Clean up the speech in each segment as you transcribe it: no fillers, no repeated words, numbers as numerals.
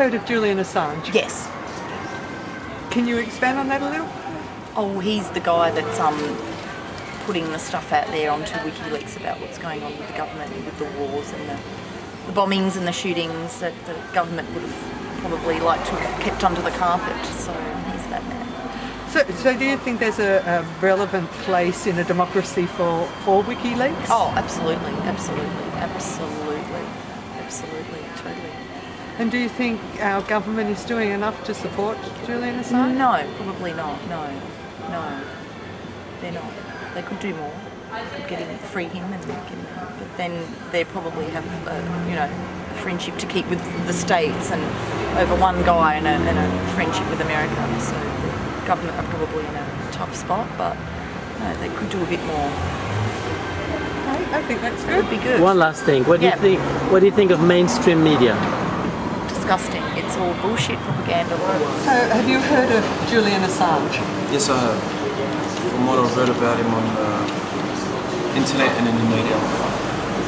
heard of Julian Assange? Yes. Can you expand on that a little? Oh, he's the guy that's putting the stuff out there onto Wikileaks about what's going on with the government and with the wars and the bombings and the shootings that the government would have probably liked to have kept under the carpet. So he's that man. So do you think there's a relevant place in a democracy for WikiLeaks? Oh, absolutely, totally. And do you think our government is doing enough to support Julian Assange? No, probably not. No, they're not. They could do more. They could get him, free him, and get him out. But then they probably have, a friendship to keep with the states, and over one guy, and a friendship with America. So the government are probably in a tough spot, but no, they could do a bit more. I think that's good. It would be good. One last thing. What do you think? What do you think of mainstream media? Disgusting. It's all bullshit propaganda. So, have you heard of Julian Assange? Yes, I have. From what I've read about him on the internet and in the media.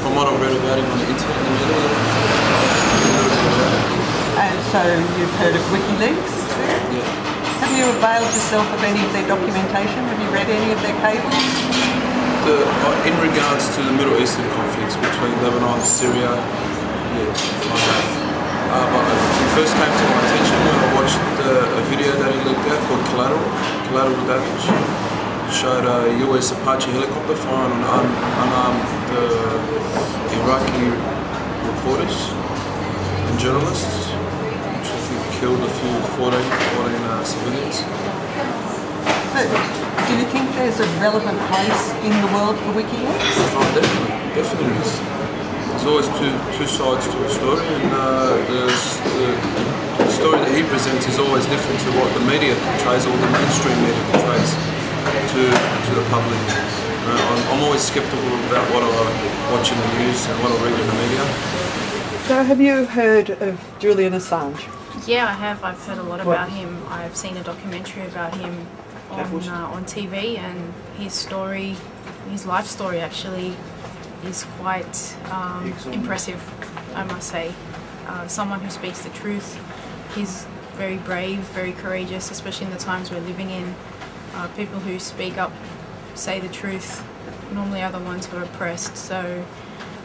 From what I've read about him on the internet and the media. And so, you've heard of Wikileaks? Yeah. Have you availed yourself of any of their documentation? Have you read any of their cables? In regards to the Middle Eastern conflicts between Lebanon and Syria, yeah, I have. But it first came to my attention when I watched a video that he leaked out called Collateral Damage. It showed a US Apache helicopter firing on unarmed Iraqi reporters and journalists, which I think killed 14 civilians. So, do you think there's a relevant place in the world for WikiLeaks? Oh, definitely is. There's always two sides to a story, and the story that he presents is always different to what the media portrays, or the mainstream media portrays to the public. I'm always sceptical about what I watch in the news and what I read in the media. So, have you heard of Julian Assange? Yeah, I have. I've heard a lot about him. I've seen a documentary about him on TV, and his story, his life story actually, is quite impressive, I must say. Someone who speaks the truth. He's very brave, very courageous, especially in the times we're living in. People who speak up, say the truth, normally are the ones who are oppressed. So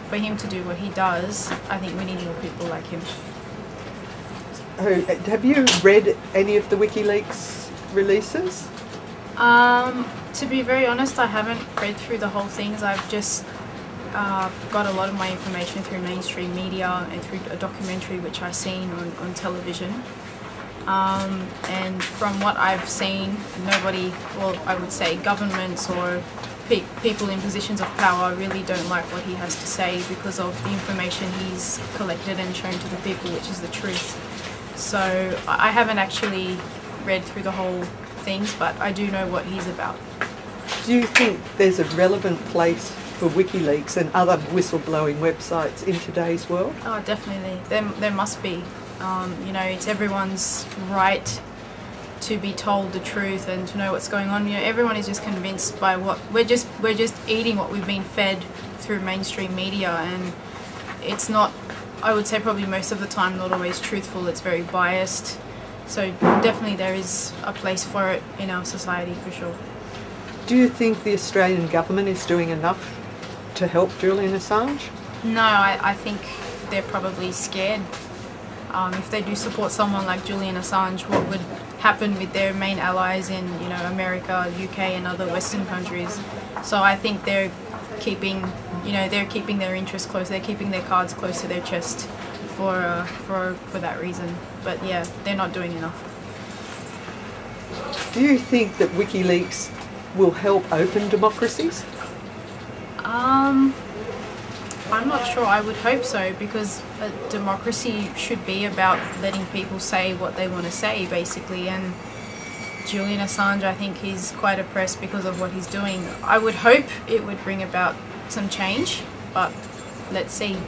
for him to do what he does, I think we need more people like him. Have you read any of the WikiLeaks releases? To be very honest, I haven't read through the whole things. I've just got a lot of my information through mainstream media and through a documentary which I've seen on television. And from what I've seen, nobody, well, I would say governments or people in positions of power really don't like what he has to say because of the information he's collected and shown to the people, which is the truth. So I haven't actually read through the whole things, but I do know what he's about. Do you think there's a relevant place for WikiLeaks and other whistleblowing websites in today's world? Oh, definitely. There must be. It's everyone's right to be told the truth and to know what's going on. Everyone is just convinced by what we're just eating what we've been fed through mainstream media, and it's not, I would say probably most of the time, not always truthful. It's very biased. So definitely there is a place for it in our society, for sure. Do you think the Australian government is doing enough to help Julian Assange? No, I think they're probably scared. If they do support someone like Julian Assange, what would happen with their main allies in, America, UK, and other Western countries? So I think they're keeping their interests close. They're keeping their cards close to their chest for that reason. But yeah, they're not doing enough. Do you think that WikiLeaks will help open democracies? I'm not sure. I would hope so, because a democracy should be about letting people say what they want to say, basically. And Julian Assange, I think he's quite oppressed because of what he's doing. I would hope it would bring about some change, but let's see.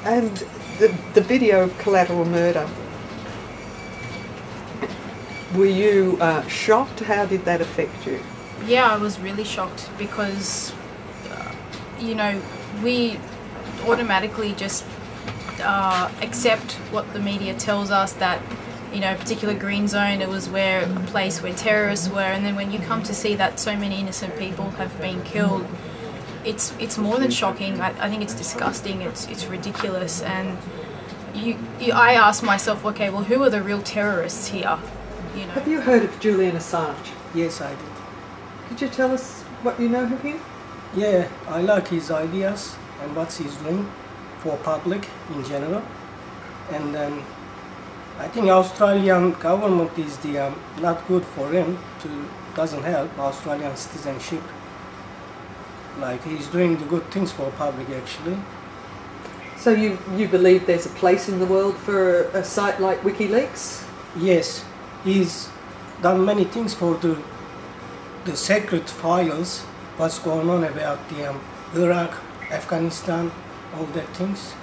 And the video of collateral murder, were you shocked? How did that affect you? Yeah, I was really shocked because, we automatically just accept what the media tells us, that you know, a particular green zone, it was where a place where terrorists were, and then when you come to see that so many innocent people have been killed, it's more than shocking. I think it's disgusting. It's ridiculous, and I ask myself, okay, well, who are the real terrorists here? You know. Have you heard of Julian Assange? Yes, I did. Could you tell us what you know of him? Yeah, I like his ideas and what he's doing for public in general. And then I think Australian government is not good for him, doesn't help Australian citizenship. Like, he's doing the good things for public actually. So you believe there's a place in the world for a site like Wikileaks? Yes, he's done many things for the secret files, what's going on about the Iraq, Afghanistan, all that things.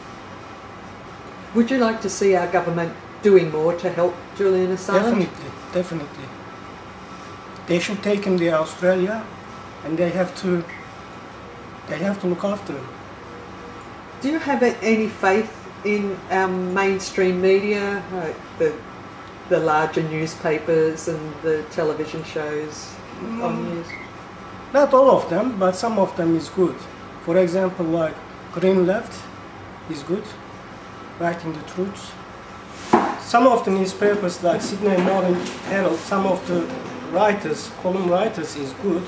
Would you like to see our government doing more to help Julian Assange? Definitely. They should take him to Australia, and they have to look after him. Do you have any faith in our mainstream media, like the larger newspapers and the television shows on news? Not all of them, but some of them is good. For example, like Green Left is good, writing the truths. Some of the newspapers like Sydney Morning Herald, some of the column writers is good.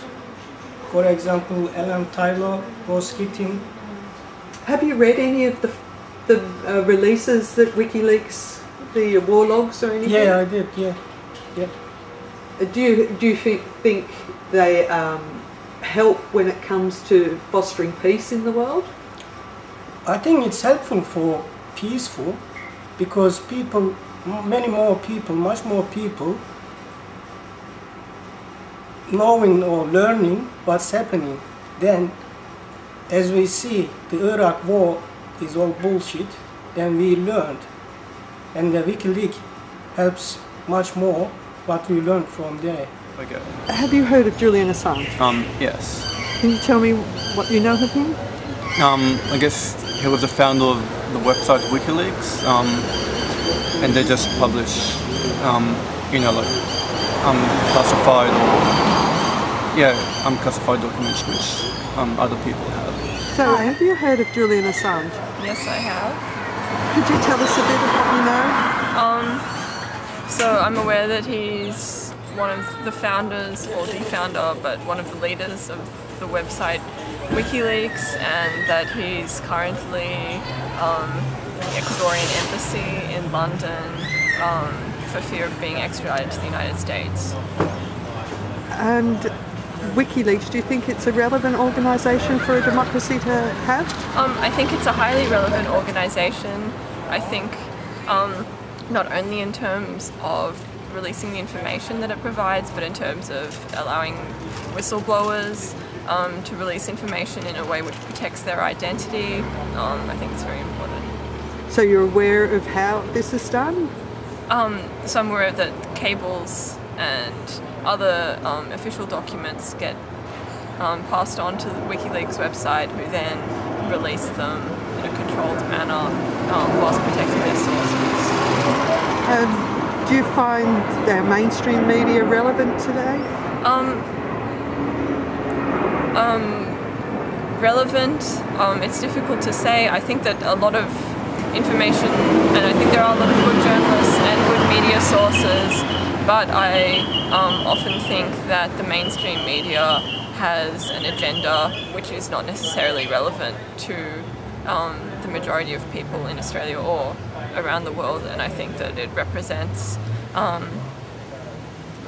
For example, Ellen Taylor, Ross Keating. Have you read any of the releases that Wikileaks, the war logs or anything? Yeah, I did. Yeah. Do you think they help when it comes to fostering peace in the world? I think it's helpful for peaceful, because much more people knowing or learning what's happening. Then, as we see, the Iraq war is all bullshit, then we learned. And the Wikileaks helps much more what we learned from there. Okay. Have you heard of Julian Assange? Yes. Can you tell me what you know of him? I guess he was the founder of the website Wikileaks, and they just publish, classified classified documents which other people have. So, have you heard of Julian Assange? Yes, I have. Could you tell us a bit of what you know? So I'm aware that he's one of the founders, or the founder, but one of the leaders of the website Wikileaks, and that he's currently the Ecuadorian embassy in London for fear of being extradited to the United States. And Wikileaks, do you think it's a relevant organisation for a democracy to have? I think it's a highly relevant organisation. I think not only in terms of releasing the information that it provides, but in terms of allowing whistleblowers to release information in a way which protects their identity. I think it's very important. So you're aware of how this is done? So I'm aware that cables and other official documents get passed on to the Wikileaks website, who then release them in a controlled manner whilst protecting their sources. Do you find their mainstream media relevant today? Relevant, it's difficult to say. I think that a lot of information, and I think there are a lot of good journalists and good media sources, but I often think that the mainstream media has an agenda which is not necessarily relevant to the majority of people in Australia or around the world, and I think that it represents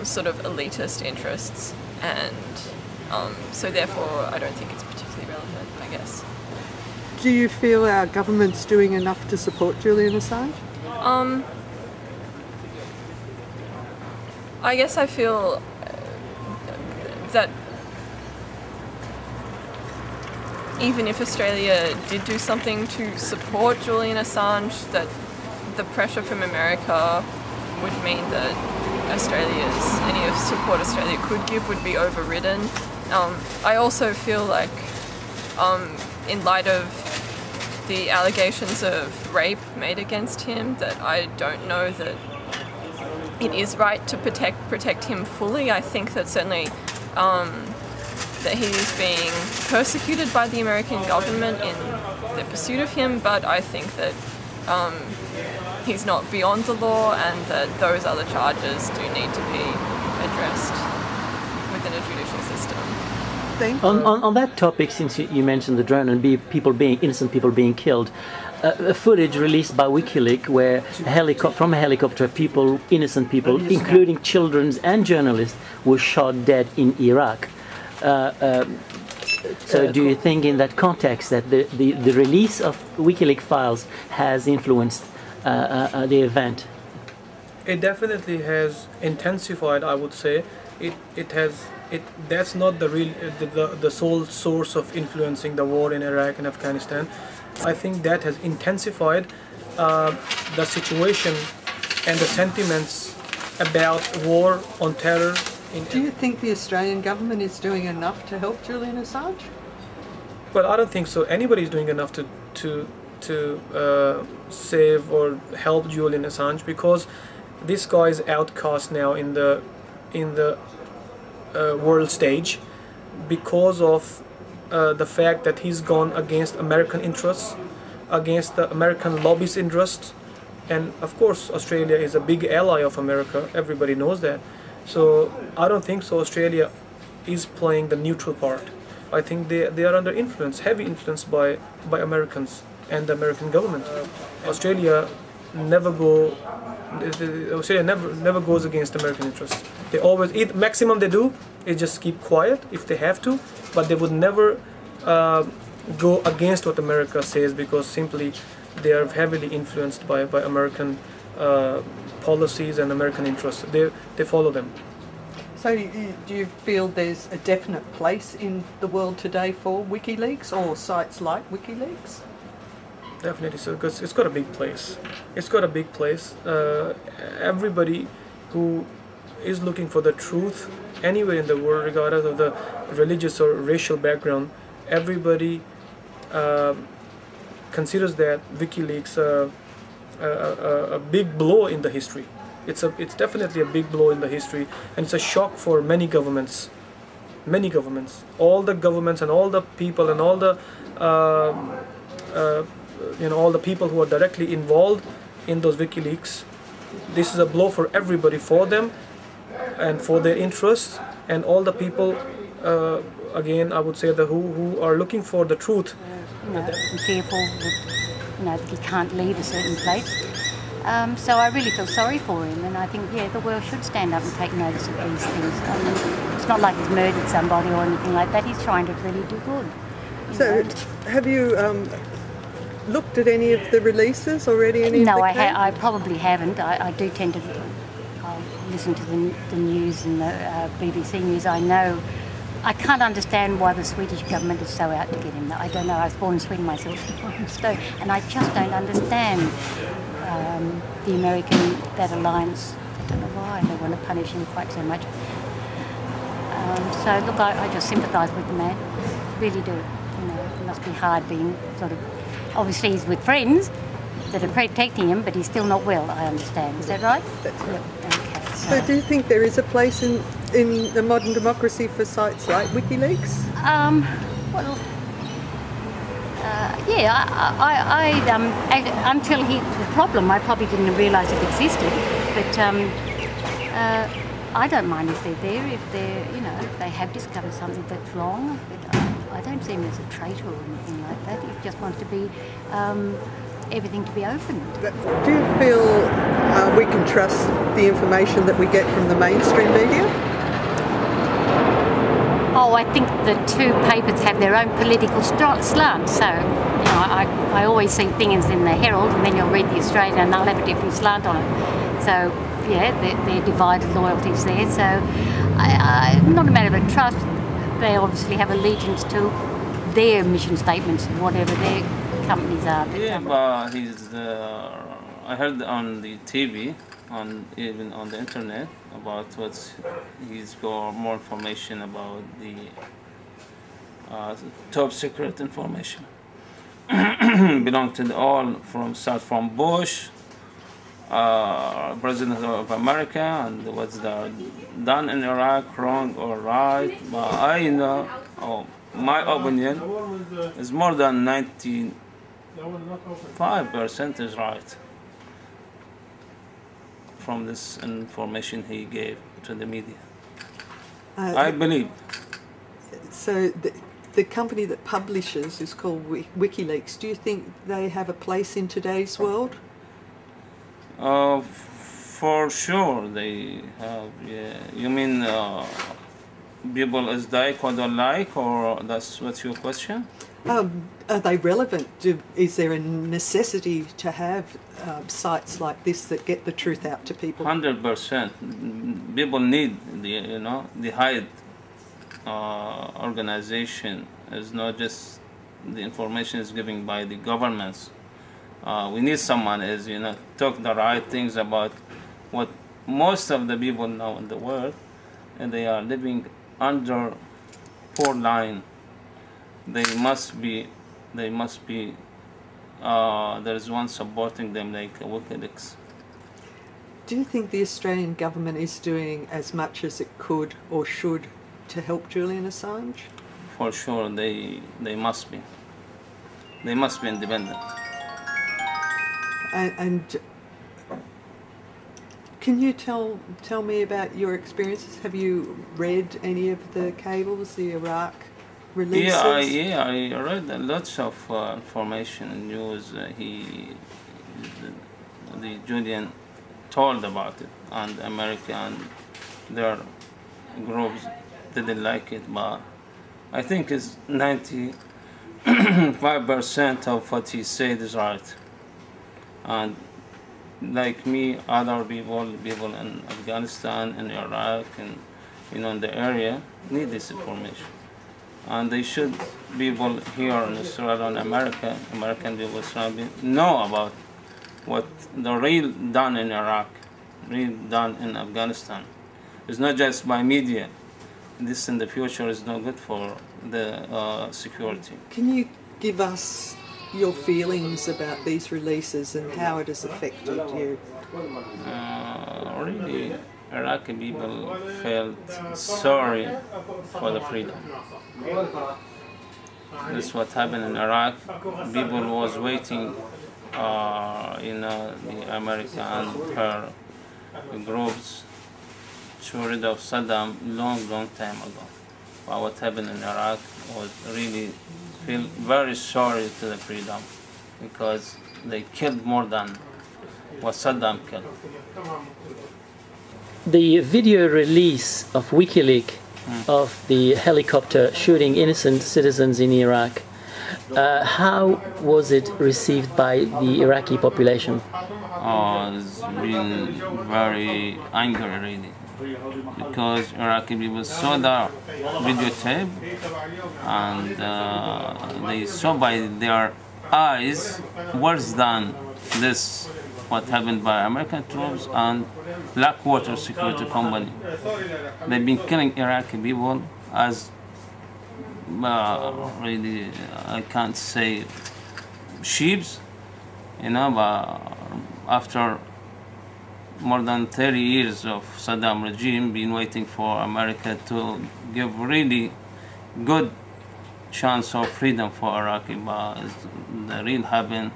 sort of elitist interests, and so therefore I don't think it's particularly relevant, I guess. Do you feel our government's doing enough to support Julian Assange? I guess I feel that even if Australia did do something to support Julian Assange, that the pressure from America would mean that any of support Australia could give would be overridden. I also feel like in light of the allegations of rape made against him, that I don't know that it is right to protect him fully. I think that certainly that he is being persecuted by the American government in their pursuit of him, but I think that he's not beyond the law, and that those other charges do need to be addressed within a judicial system. On that topic, since you mentioned the drone and innocent people being killed, footage released by Wikileaks where from a helicopter, innocent people, including children and journalists, were shot dead in Iraq. So do you think in that context that the release of Wikileaks files has influenced the event? It definitely has intensified, I would say. That's not the sole source of influencing the war in Iraq and Afghanistan. I think that has intensified the situation and the sentiments about war on terror. Do you think the Australian government is doing enough to help Julian Assange? Well, I don't think so. Anybody is doing enough to save or help Julian Assange, because this guy is outcast now in the world stage because of the fact that he's gone against American interests, against the American lobbyist interests, and of course Australia is a big ally of America. Everybody knows that. So I don't think so Australia is playing the neutral part. I think they are under influence, heavy influence by Americans and the American government. Australia never goes against American interests. They always, maximum they do is just keep quiet if they have to, but they would never go against what America says, because simply they are heavily influenced by American policies and American interests. They follow them. So do you feel there's a definite place in the world today for WikiLeaks or sites like WikiLeaks? Definitely, so, because it's got a big place. It's got a big place. Everybody who is looking for the truth anywhere in the world, regardless of the religious or racial background, everybody considers that WikiLeaks a big blow in the history. It's definitely a big blow in the history, and it's a shock for many governments. Many governments, all the governments and all the people and all the all the people who are directly involved in those WikiLeaks. This is a blow for everybody, for them and for their interests, and all the people. Again, I would say that who are looking for the truth. I'm fearful that that he can't leave a certain place. So I really feel sorry for him, and I think the world should stand up and take notice of these things. I mean, it's not like he's murdered somebody or anything like that. He's trying to really do good. So, have you looked at any of the releases already? No, I probably haven't. I do tend to listen to the news and the BBC news. I can't understand why the Swedish government is so out to get him. I don't know. I was born in Sweden myself, and I just don't understand the that alliance. I don't know why they want to punish him quite so much. So look, I just sympathise with the man, really do. It must be hard being sort of. Obviously, he's with friends that are protecting him, but he's still not well. I understand. Is that right? That's right. Yep. Okay. So, do you think there is a place in the modern democracy for sites like WikiLeaks? Until the problem, I probably didn't realise it existed. But I don't mind if they're there, if they have discovered something that's wrong. But I don't see him as a traitor or anything like that. He just wants to be everything to be opened. Do you feel we can trust the information that we get from the mainstream media? Oh, I think the two papers have their own political slant. So, I always see things in the Herald, and then you'll read the Australian, and they'll have a different slant on it. So, they're divided loyalties there. So, not a matter of trust. They obviously have allegiance to their mission statements, whatever their companies are. But I heard on the TV, even on the internet, about he's got more information about the top secret information. belong to all from Bush, President of America, and what's done in Iraq wrong or right. But I know, my opinion is more than 95% is right from this information he gave to the media. I believe. So the company that publishes is called Wikileaks. Do you think they have a place in today's world? For sure they have. Yeah. You mean people as like or don't like, or what's your question? Are they relevant? Is there a necessity to have sites like this that get the truth out to people? 100%. People need the high organization. Is not just the information is given by the governments. We need someone talk the right things about what most of the people now in the world, and they are living under poor line. There is one supporting them like Wikileaks. Do you think the Australian government is doing as much as it could or should to help Julian Assange? For sure, they must be. They must be independent. And can you tell me about your experiences? Have you read any of the cables, the Iraq releases? I read lots of information and news. The Julian told about it, and America and their groups didn't like it, but I think it's 95% of what he said is right. And like me, other people in Afghanistan, in Iraq, and in the area need this information. And they should, people here in Israel and American people should know about what the real done in Iraq, real done in Afghanistan. It's not just by media. This in the future is not good for the security. Can you give us your feelings about these releases and how it has affected you? Really, Iraqi people felt sorry for the freedom. This is what happened in Iraq. People was waiting, the America and her groups to rid of Saddam long time ago. But what happened in Iraq was really feel very sorry to the freedom, because they killed more than what Saddam killed. The video release of Wikileaks of the helicopter shooting innocent citizens in Iraq, how was it received by the Iraqi population? It's been very angry really, because Iraqi people saw the videotape and they saw by their eyes worse than this what happened by American troops and Blackwater Security Company. They've been killing Iraqi people as really I can't say sheeps, but after more than 30 years of Saddam regime, been waiting for America to give really good chance of freedom for Iraqi, but the real happened.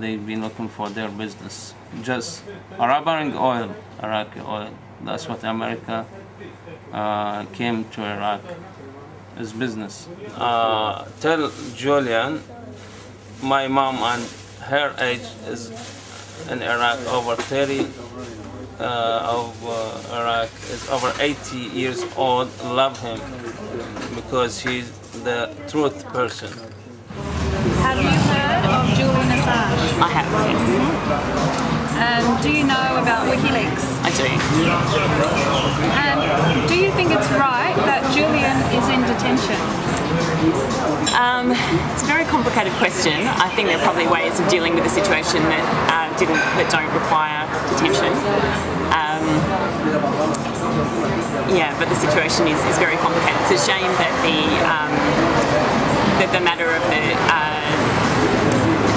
They've been looking for their business, just rubbering oil, Iraqi oil. That's what America came to Iraq, as business. Tell Julian, my mom and her age is in Iraq over 30 of Iraq is over 80 years old. Love him because he's the truth person. Have you heard of Julian Assange? I have, yes. And do you know about Wikileaks? I do. And do you think it's right that Julian is in detention? It's a very complicated question. I think there are probably ways of dealing with the situation that don't require detention. But the situation is very complicated. It's a shame that the matter of the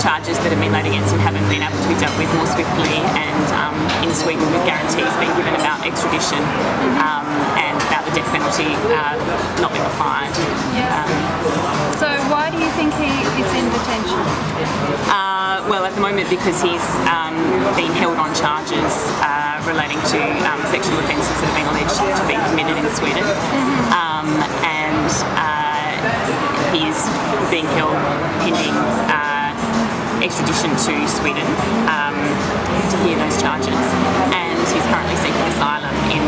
charges that have been laid against him haven't been able to be dealt with more swiftly, and in Sweden with guarantees being given about extradition and about the death penalty not being applied. So why do you think he is in detention? Well, at the moment because he's been held on charges relating to sexual offences that have been alleged to be committed in Sweden, and he's being held pending extradition to Sweden to hear those charges, and he's currently seeking asylum in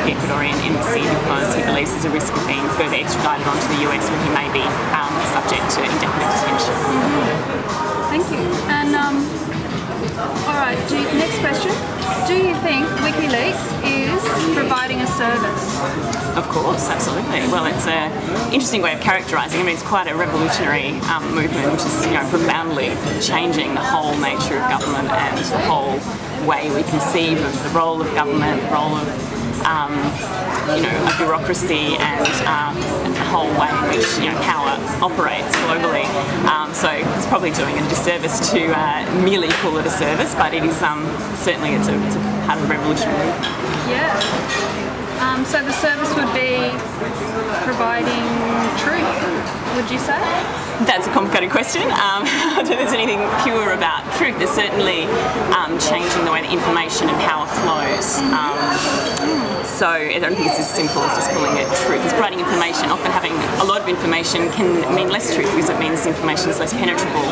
the Ecuadorian embassy because he believes there's a risk of being further extradited onto the US when he may be subject to indefinite detention. Thank you. And all right, next question. Do you think Wikileaks is providing a service? Of course, absolutely. Well, it's an interesting way of characterising. I mean, it's quite a revolutionary movement, which is, profoundly changing the whole nature of government and the whole way we conceive of the role of government, the role of a bureaucracy, and the whole way in which power operates globally. So it's probably doing a disservice to merely call it a service, but it is certainly it's a part of the revolutionary movement. Yeah. So the service would be providing truth, would you say? That's a complicated question. I don't think there's anything pure about truth. There's certainly changing the way that information and power flows. So I don't think it's as simple as just calling it truth. It's providing information. Often having a lot of information can mean less truth because it means information is less penetrable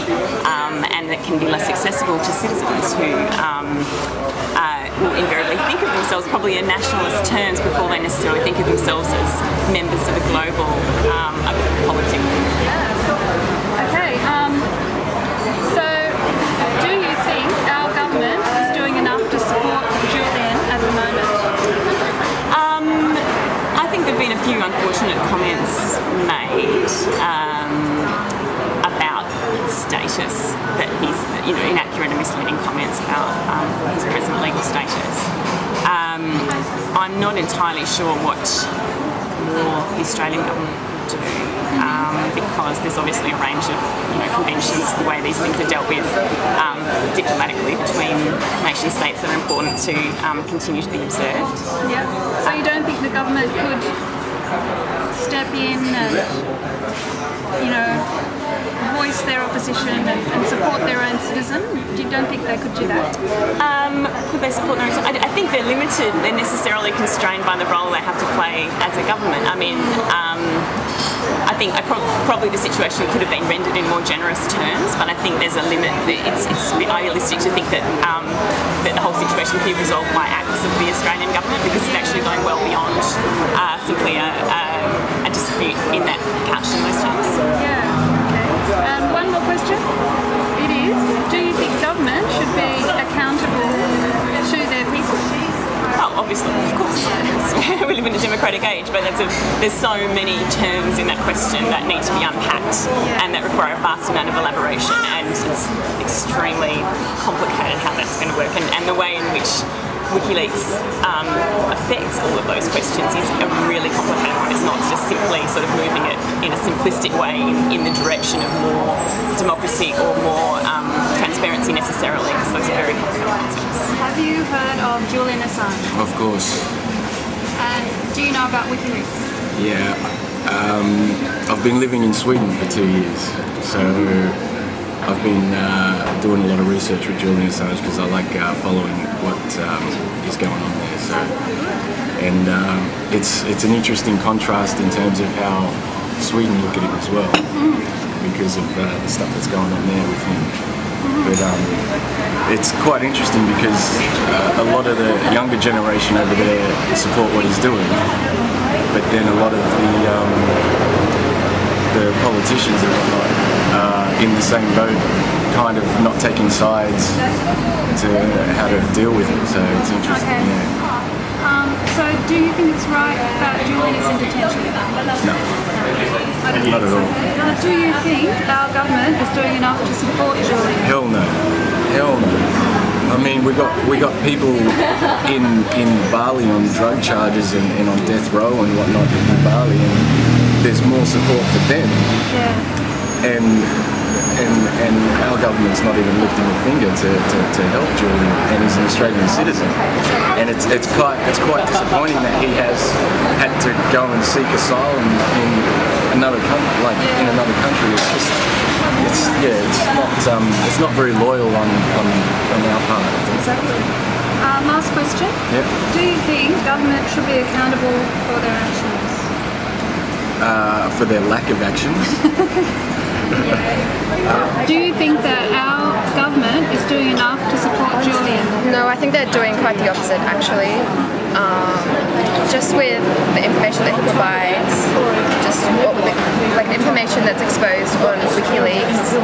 and it can be less accessible to citizens who will invariably think of themselves probably in nationalist terms before they necessarily think of themselves as members of a global polity. Yeah. Okay. So do you think our government is doing enough to support Julian at the moment? I think there have been a few unfortunate comments made about status, that he's, inaccurate and misleading comments about his present legal status. I'm not entirely sure what more the Australian government could do, because there's obviously a range of conventions, the way these things are dealt with diplomatically between nation states that are important to continue to be observed. Yeah. So you don't think the government could step in and, voice their opposition and support their own citizen? You don't think they could do that? Could they support their own citizen? I think they're limited. They're necessarily constrained by the role they have to play as a government. I mean, I think probably the situation could have been rendered in more generous terms, but I think there's a limit. It's a bit idealistic to think that that the whole situation can be resolved by acts of the Australian government, because it's actually going well beyond simply a dispute in that couched in those terms. Yeah. Okay. And one more question. It is: do you think government should be accountable to their people? Oh, obviously, of course. We live in a democratic age, but there's so many terms in that question that need to be unpacked and that require a vast amount of elaboration, and it's extremely complicated how that's going to work, and the way in which Wikileaks affects all of those questions is a really complicated one. It's not just simply sort of moving it in a simplistic way in the direction of more democracy or more transparency necessarily, because those are very complicated concepts. Have you heard of Julian Assange? Of course. And do you know about Wikileaks? Yeah. I've been living in Sweden for 2 years, so I've been doing a lot of research with Julian Assange because I like following what is going on there. So, and it's an interesting contrast in terms of how Sweden look at him as well, because of the stuff that's going on there with him. But it's quite interesting because a lot of the younger generation over there support what he's doing, but then a lot of the politicians and whatnot in the same boat, kind of not taking sides to how to deal with it. So it's interesting. Okay. Yeah. So do you think it's right that Julian is in detention? No, not at all. Do you think our government is doing enough to support Julian? Hell no. Hell no. I mean, we got people in Bali on drug charges and on death row and whatnot in Bali, and there's more support for them. Yeah. And and our government's not even lifting a finger to help Julian, and he's an Australian citizen. And it's quite disappointing that he has had to go and seek asylum in another country, in another country. It's not very loyal on our part. Exactly. Last question. Yep. Do you think government should be accountable for their actions? For their lack of actions. Do you think that our government is doing enough to support Julian? No, I think they're doing quite the opposite actually. Just with the information that he provides, just like information that's exposed on Wikileaks,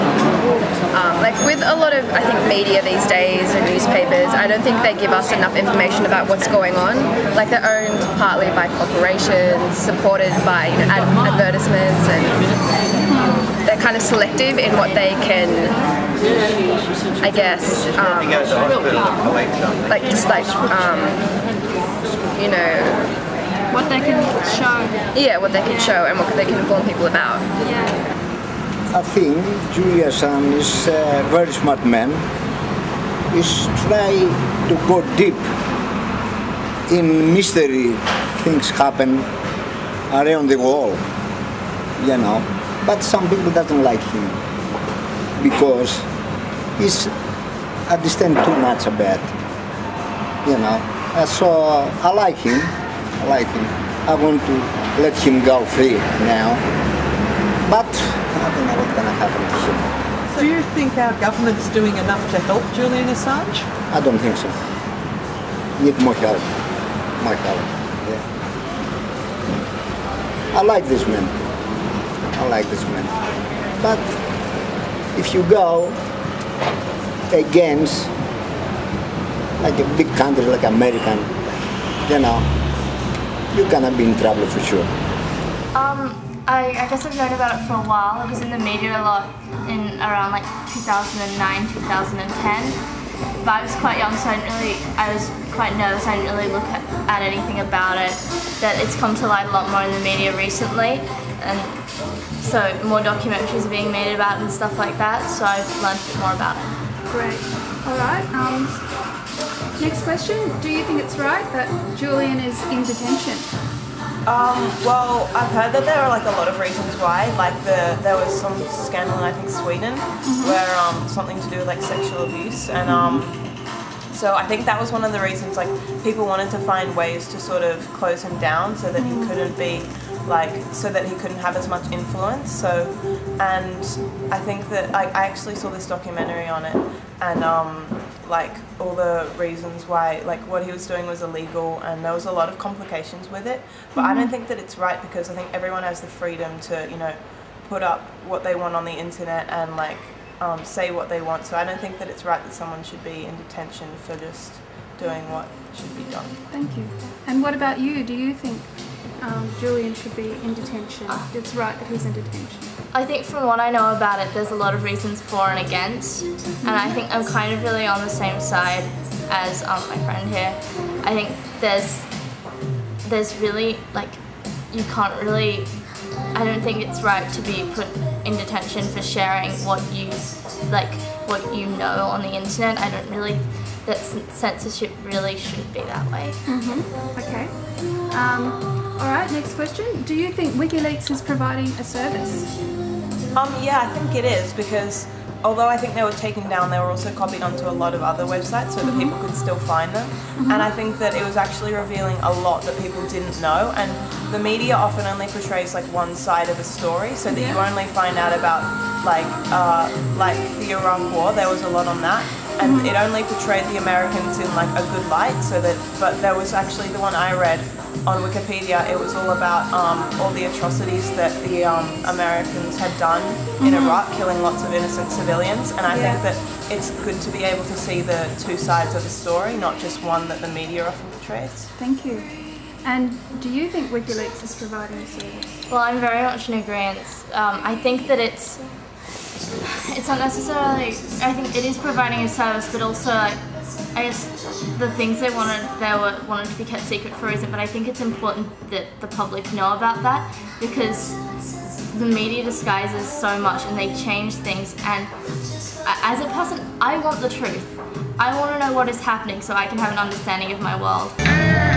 like with a lot of, I think, media these days and newspapers, I don't think they give us enough information about what's going on. Like they're owned partly by corporations, supported by advertisements, and they're kind of selective in what they can, I guess, what they can show. Yeah, what they can show and what they can inform people about. I think Julian Assange is a very smart man. He's trying to go deep in mystery. Things happen around the world, But some people doesn't like him because he's understand too much about, So I like him. I want to let him go free now, but I don't know what's going to happen to him. So do you think our government's doing enough to help Julian Assange? I don't think so. Need more help. Yeah. I like this man. But if you go against like a big country like American, you're gonna be in trouble for sure. I guess I've known about it for a while. It was in the media a lot in around like 2009, 2010. But I was quite young, so I was quite nervous. I didn't really look at anything about it. That it's come to light a lot more in the media recently, and so more documentaries are being made about it and stuff like that. So I've learned a bit more about it. Great. All right. Next question. Do you think it's right that Julian is in detention? Well, I've heard that there are like a lot of reasons why. Like there was some scandal in I think Sweden where something to do with like sexual abuse, and so I think that was one of the reasons. Like people wanted to find ways to sort of close him down so that he couldn't be so that he couldn't have as much influence. So, and I think that I actually saw this documentary on it, and like all the reasons why what he was doing was illegal, and there was a lot of complications with it. But I don't think that it's right, because I think everyone has the freedom to put up what they want on the internet and say what they want. So I don't think that it's right that someone should be in detention for just doing what should be done. Thank you. And what about you? Do you think Julian should be in detention? It's right that he's in detention. I think from what I know about it, there's a lot of reasons for and against, and I think I'm kind of really on the same side as my friend here. I think there's really you can't really. I don't think it's right to be put in detention for sharing what you know on the internet. I don't really. That censorship really shouldn't be that way. Okay. All right, next question. Do you think Wikileaks is providing a service? Yeah, I think it is, because although I think they were taken down, they were also copied onto a lot of other websites so that people could still find them. And I think that it was actually revealing a lot that people didn't know. And the media often only portrays one side of a story, so that you only find out about the Iraq War. There was a lot on that. And it only portrayed the Americans in a good light, but there was actually the one I read on Wikipedia, it was all about all the atrocities that the Americans had done in Iraq, killing lots of innocent civilians, and I think that it's good to be able to see the two sides of a story, not just one that the media often portrays. Thank you. And do you think Wikileaks is providing a service? Well, I'm very much in agreement. I think that it's not necessarily, I think it is providing a service, but also I guess the things they wanted to be kept secret for a reason, but I think it's important that the public know about that, because the media disguises so much and they change things, and as a person, I want the truth. I want to know what is happening so I can have an understanding of my world.